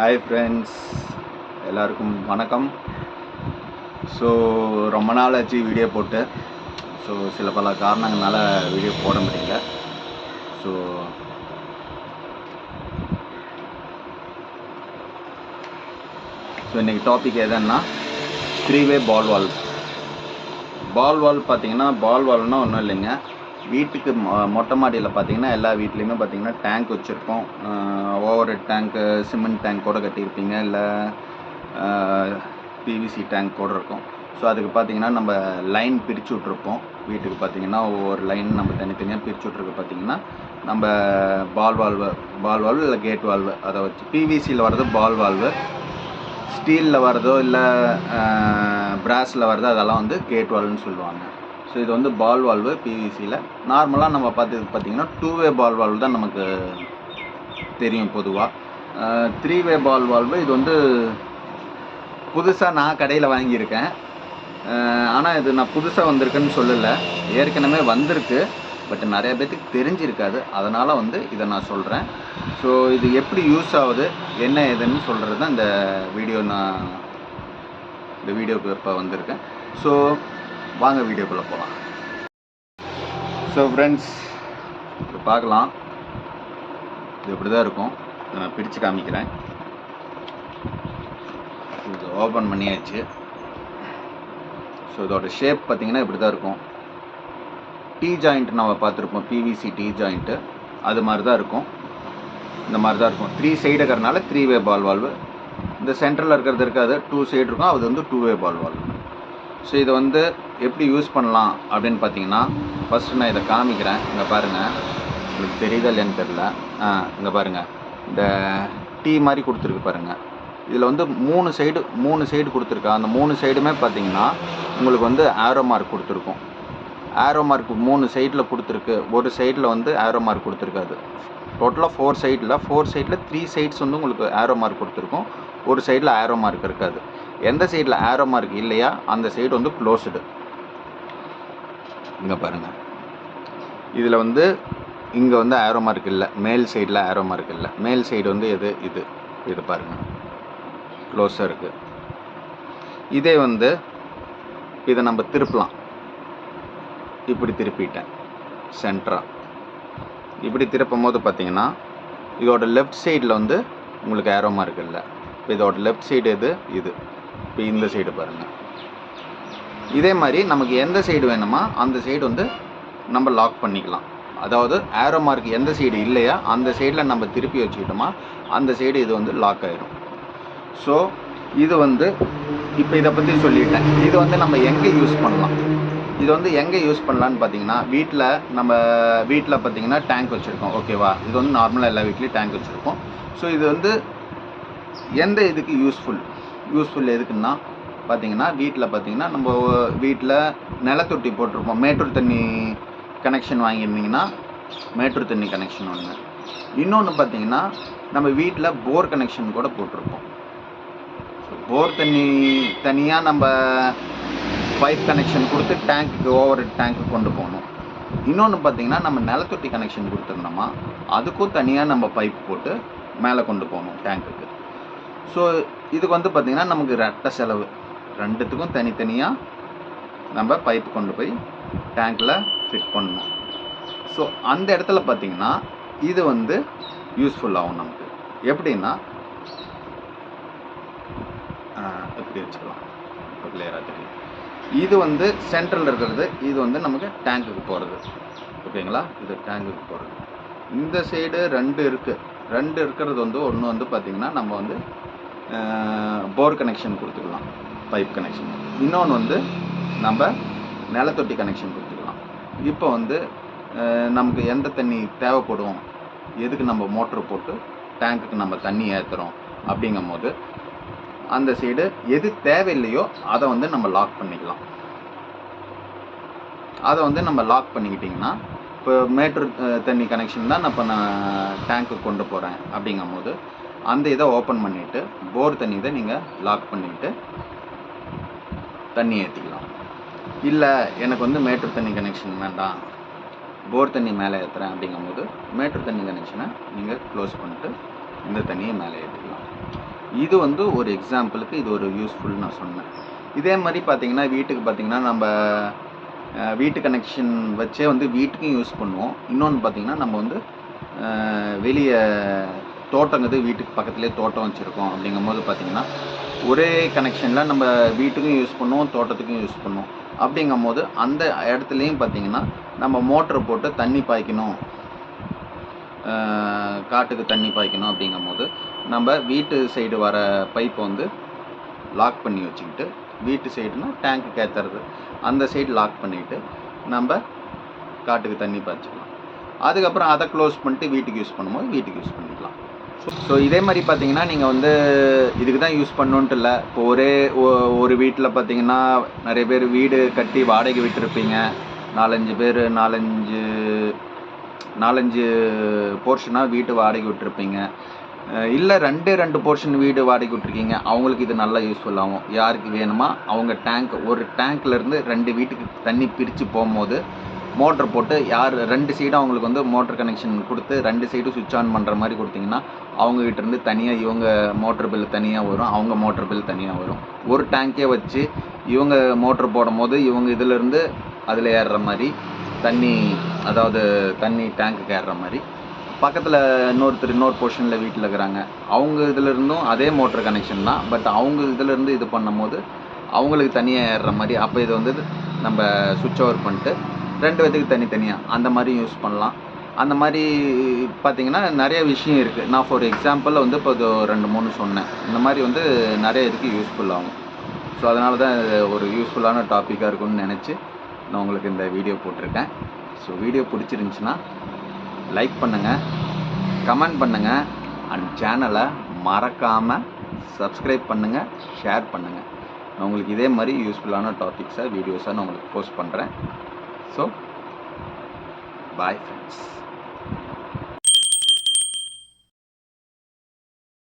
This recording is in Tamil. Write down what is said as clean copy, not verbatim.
ஹாய் ஃப்ரெண்ட்ஸ், எல்லாருக்கும் வணக்கம். ஸோ ரொம்ப நாள் ஆச்சு வீடியோ போட்டு. ஸோ சில பல காரணங்களால வீடியோ போட முடியல. ஸோ இன்றைக்கி டாபிக் எதுன்னா 3-வே பால் வால்வ். பால் வால்வ் பார்த்தீங்கன்னா, பால் வால்வ்னால் ஒன்றும் இல்லைங்க. வீட்டுக்கு மொட்டை மாடியில் பார்த்தீங்கன்னா எல்லா வீட்லேயுமே பார்த்தீங்கன்னா டேங்க் வச்சுருப்போம். ஓவர் ஹெட் டேங்க்கு, சிமெண்ட் டேங்க் கூட கட்டியிருப்பீங்க, இல்லை பிவிசி டேங்க் கூட இருக்கும். ஸோ அதுக்கு பார்த்தீங்கன்னா நம்ம லைன் பிரித்து விட்ருப்போம். வீட்டுக்கு பார்த்தீங்கன்னா ஒவ்வொரு லைன் நம்ம தனித்தனியாக பிரித்து விட்ருக்கு. பார்த்தீங்கன்னா நம்ம பால் வால்வு இல்லை கேட் வால்வு, அதை வச்சு பிவிசியில் வர்றது பால் வால்வு, ஸ்டீலில் வர்றதோ இல்லை பிராஸில் வர்றதோ அதெல்லாம் வந்து கேட் வால்வுன்னு சொல்லுவாங்க. ஸோ இது வந்து பால் வால்வு பிவிசியில். நார்மலாக நம்ம பார்த்தீங்கன்னா 2-வே பால் வால்வு தான் நமக்கு தெரியும் பொதுவாக. 3-வே பால் வால்வு இது வந்து புதுசாக நான் கடையில் வாங்கியிருக்கேன். ஆனால் இது நான் புதுசாக வந்திருக்குன்னு சொல்லலை, ஏற்கனவே வந்திருக்கு. பட் நிறைய பேர்த்துக்கு தெரிஞ்சிருக்காது, அதனால் வந்து இதை நான் சொல்கிறேன். ஸோ இது எப்படி யூஸ் ஆகுது, என்ன ஏதுன்னு சொல்கிறது தான் இந்த வீடியோக்கு இப்போ வந்திருக்கேன். ஸோ வாங்க வீடியோக்குள்ளே போகலாம். ஸோ ஃப்ரெண்ட்ஸ், இப்போ பார்க்கலாம். இது இப்படி தான் இருக்கும். இதை நான் பிரித்து காமிக்கிறேன். இது ஓப்பன் பண்ணியாச்சு. ஸோ இதோட ஷேப் பார்த்தீங்கன்னா இப்படி தான் இருக்கும். டீ ஜாயிண்ட் நம்ம பார்த்துருப்போம், பிவிசி டீ ஜாயிண்ட்டு, அது மாதிரி தான் இருக்கும். இந்த மாதிரி தான் இருக்கும். 3 சைடு இருக்கிறனால 3-வே பால் வால்வு. இந்த சென்டரில் இருக்கிறது இருக்காது, 2 சைடு இருக்கும், அது வந்து 2-வே பால் வால்வு. ஸோ இதை வந்து எப்படி யூஸ் பண்ணலாம் அப்படின்னு பார்த்தீங்கன்னா, ஃபஸ்ட்டு நான் இதை காமிக்கிறேன். இங்கே பாருங்கள், உங்களுக்கு தெரியுதா இல்லைன்னு தெரில. இங்கே பாருங்கள், இந்த டீ மாதிரி கொடுத்துருக்கு பாருங்கள். இதில் வந்து 3 சைடு கொடுத்துருக்கா. அந்த 3 சைடுமே பார்த்தீங்கன்னா உங்களுக்கு வந்து ஆரோ மார்க் கொடுத்துருக்கும். ஆரோ மார்க் 3 சைடில் கொடுத்துருக்கு. ஒரு சைடில் வந்து ஆரோ மார்க் கொடுத்துருக்காது. டோட்டலாக 4 சைடில் 3 சைட்ஸ் வந்து உங்களுக்கு ஆரோ மார்க் கொடுத்துருக்கும். ஒரு சைடில் ஆரோ மார்க் இருக்காது. எந்த சைடில் ஆரோ மார்க் இல்லையா அந்த சைடு வந்து க்ளோஸ்டு. இங்கே பாருங்கள், இதில் வந்து இங்கே வந்து ஆரோ மார்க் இல்லை, மேல் சைடில் ஆரோ மார்க் இல்லை. மேல் சைடு வந்து இது பாருங்கள், க்ளோஸாக இருக்குது. இதே வந்து இதை நம்ம திருப்பலாம். இப்படி திருப்பிட்டேன் சென்டராக. இப்படி திருப்பும் போது பார்த்தீங்கன்னா இதோட லெஃப்ட் சைடில் வந்து உங்களுக்கு ஆரோ மார்க் இல்லை. இப்போ இதோட லெஃப்ட் சைடு இது. இப்போ இந்த சைடு பாருங்கள். இதே மாதிரி நமக்கு எந்த சைடு வேணுமா அந்த சைடு வந்து நம்ம லாக் பண்ணிக்கலாம். அதாவது ஆரோ மார்க் எந்த சைடு இல்லையா அந்த சைடில் நம்ம திருப்பி வச்சுக்கிட்டோமா அந்த சைடு இது வந்து லாக் ஆகிடும். ஸோ இது வந்து இப்போ இதை பற்றி சொல்லிட்டேன். இது வந்து நம்ம எங்கே யூஸ் பண்ணலாம், இது வந்து எங்கே யூஸ் பண்ணலான்னு பார்த்தீங்கன்னா, நம்ம வீட்டில் பார்த்தீங்கன்னா டேங்க் வச்சுருக்கோம், ஓகேவா. இது வந்து நார்மலாக எல்லா வீட்லேயும் டேங்க் வச்சுருக்கோம். ஸோ இது வந்து எந்த இதுக்கு யூஸ்ஃபுல் எதுக்குன்னா பார்த்தீங்கன்னா, வீட்டில் பார்த்தீங்கன்னா நம்ம வீட்டில் நிலத்தொட்டி போட்டிருப்போம். மேட்டூர் தண்ணி கனெக்ஷன் வாங்கியிருந்தீங்கன்னா மேட்டூர் தண்ணி கனெக்ஷன் ஒன்று. இன்னொன்று பார்த்தீங்கன்னா நம்ம வீட்டில் போர் கனெக்ஷன் கூட போட்டிருப்போம். போர் தண்ணி தனியாக நம்ம பைப் கனெக்ஷன் கொடுத்து டேங்க்குக்கு ஓவர் டேங்க்கு கொண்டு போகணும். இன்னொன்று பார்த்தீங்கன்னா நம்ம நிலத்தொட்டி கனெக்ஷன் கொடுத்துருந்தோமா அதுக்கும் தனியாக நம்ம பைப் போட்டு மேலே கொண்டு போகணும் டேங்க்குக்கு. ஸோ இதுக்கு வந்து பார்த்திங்கன்னா நமக்கு ரெட்டை செலவு. ரெண்டுத்துக்கும் தனித்தனியாக நம்ம பைப் கொண்டு போய் டேங்க்கில் ஃபிட் பண்ணணும். ஸோ அந்த இடத்துல பார்த்திங்கன்னா இது வந்து யூஸ்ஃபுல் ஆகும் நமக்கு. எப்படின்னா எப்படி வச்சுக்கலாம், இப்போ கிளியராக தெரியும். இது வந்து சென்ட்ரலில் இருக்கிறது, இது வந்து நமக்கு டேங்க்குக்கு போகிறது, ஓகேங்களா. இது டேங்க்குக்கு போகிறது. இந்த சைடு 2 இருக்குது. 2 இருக்கிறது வந்து ஒன்று வந்து பார்த்திங்கன்னா நம்ம வந்து போர் கனெக்ஷன் கொடுத்துக்கலாம், பைப் கனெக்ஷன். இன்னொன்று வந்து நம்ம நிலத்தொட்டி கனெக்ஷன் கொடுத்துக்கலாம். இப்போ வந்து நமக்கு எந்த தண்ணி தேவைப்படும், எதுக்கு நம்ம மோட்ரு போட்டு டேங்க்குக்கு நம்ம தண்ணி ஏற்றுறோம் அப்படிங்கும் போது அந்த சைடு எது தேவையில்லையோ அதை வந்து நம்ம லாக் பண்ணிக்கலாம். அதை வந்து நம்ம லாக் பண்ணிக்கிட்டிங்கன்னா, இப்போ மேட்டூர் தண்ணி கனெக்ஷன் தான் நான் டேங்க்கு கொண்டு போகிறேன் அப்படிங்கும் போது அந்த இதை ஓப்பன் பண்ணிவிட்டு போர் தண்ணி இதை நீங்கள் லாக் பண்ணிவிட்டு தண்ணி ஏற்றிக்கலாம். இல்லை எனக்கு வந்து மேட்டூர் தண்ணி கனெக்ஷன் வேண்டாம், போர் தண்ணி மேலே ஏற்றுறேன் அப்படிங்கும் போது மேட்டூர் தண்ணி கனெக்ஷனை நீங்கள் க்ளோஸ் பண்ணிட்டு இந்த தண்ணியை மேலே ஏற்றிக்கலாம். இது வந்து ஒரு எக்ஸாம்பிளுக்கு இது ஒரு யூஸ்ஃபுல் நான் சொன்னேன். இதே மாதிரி பார்த்தீங்கன்னா வீட்டுக்கு பார்த்தீங்கன்னா நம்ம வீட்டு கனெக்ஷன் வச்சே வந்து வீட்டுக்கும் யூஸ் பண்ணுவோம். இன்னொன்று பார்த்தீங்கன்னா நம்ம வந்து வெளியே தோட்டங்கிறது வீட்டுக்கு பக்கத்துலேயே தோட்டம் வச்சுருக்கோம் அப்படிங்கும்போது பார்த்தீங்கன்னா ஒரே கனெக்ஷனில் நம்ம வீட்டுக்கும் யூஸ் பண்ணுவோம், தோட்டத்துக்கும் யூஸ் பண்ணுவோம். அப்படிங்கும்போது அந்த இடத்துலையும் பார்த்தீங்கன்னா நம்ம மோட்ரு போட்டு தண்ணி பாய்க்கணும், காட்டுக்கு தண்ணி பாய்க்கணும் அப்படிங்கும்போது நம்ம வீட்டு சைடு வர பைப்பை வந்து லாக் பண்ணி வச்சுக்கிட்டு, வீட்டு சைடுனா டேங்க்கு ஏற்றுறது, அந்த சைடு லாக் பண்ணிவிட்டு நம்ம காட்டுக்கு தண்ணி பாய்ச்சிக்கலாம். அதுக்கப்புறம் அதை க்ளோஸ் பண்ணிட்டு வீட்டுக்கு யூஸ் பண்ணும்போது வீட்டுக்கு யூஸ் பண்ணிக்கலாம். ஸோ இதே மாதிரி பார்த்தீங்கன்னா நீங்கள் வந்து இதுக்கு தான் யூஸ் பண்ணணுன்ட்டு இல்லை. இப்போ ஒரு வீட்டில் பார்த்தீங்கன்னா நிறைய பேர் வீடு கட்டி வாடகை விட்டுருப்பீங்க. 4-5 பேர் 4-5 போர்ஷனாக வீட்டு வாடகை விட்டுருப்பீங்க. இல்லை 2 போர்ஷன் வீடு வாடகை விட்டுருக்கீங்க. அவங்களுக்கு இது நல்லா யூஸ்ஃபுல் ஆகும். யாருக்கு வேணுமா அவங்க ஒரு டேங்க்லேருந்து 2 வீட்டுக்கு தண்ணி பிரித்து போகும்போது மோட்ரு போட்டு 2 சைடும் அவங்களுக்கு வந்து மோட்ரு கனெக்ஷன் கொடுத்து 2 சைடும் சுவிட்ச் ஆன் பண்ணுற மாதிரி கொடுத்தீங்கன்னா அவங்ககிட்டேருந்து தனியாக இவங்க மோட்ரு பில் தனியாக வரும், அவங்க மோட்ரு பில் தனியாக வரும். ஒரு டேங்கே வச்சு இவங்க மோட்ரு போடும் போது இவங்க இதிலேருந்து அதில் ஏறுற மாதிரி அதாவது தண்ணி டேங்க்குக்கு ஏறுற மாதிரி, பக்கத்தில் இன்னொரு போர்ஷனில் வீட்டில் இருக்கிறாங்க, அவங்க இதிலேருந்தும் அதே மோட்ரு கனெக்ஷன் தான். பட் அவங்க இதிலேருந்து இது பண்ணும் போது அவங்களுக்கு தனியாக ஏறுற மாதிரி, அப்போ இது வந்து நம்ம சுவிட்ச் ஓவர் பண்ணிட்டு 2 பேத்துக்கு தனித்தனியாக அந்த மாதிரி யூஸ் பண்ணலாம். அந்த மாதிரி பார்த்தீங்கன்னா நிறைய விஷயம் இருக்குது. நான் ஃபார் எக்ஸாம்பிள் வந்து இப்போ 2-3 சொன்னேன். இந்த மாதிரி வந்து நிறைய இதுக்கு யூஸ்ஃபுல் ஆகும். ஸோ அதனால தான் ஒரு யூஸ்ஃபுல்லான டாப்பிக்காக இருக்கும்னு நினச்சி நான் உங்களுக்கு இந்த வீடியோ போட்டிருக்கேன். ஸோ வீடியோ பிடிச்சிருந்துச்சின்னா லைக் பண்ணுங்கள், கமெண்ட் பண்ணுங்கள், அண்ட் சேனலை மறக்காமல் சப்ஸ்கிரைப் பண்ணுங்கள், ஷேர் பண்ணுங்கள். நான் உங்களுக்கு இதே மாதிரி யூஸ்ஃபுல்லான டாபிக்ஸாக வீடியோஸாக நான் உங்களுக்கு போஸ்ட் பண்ணுறேன். So, bye friends.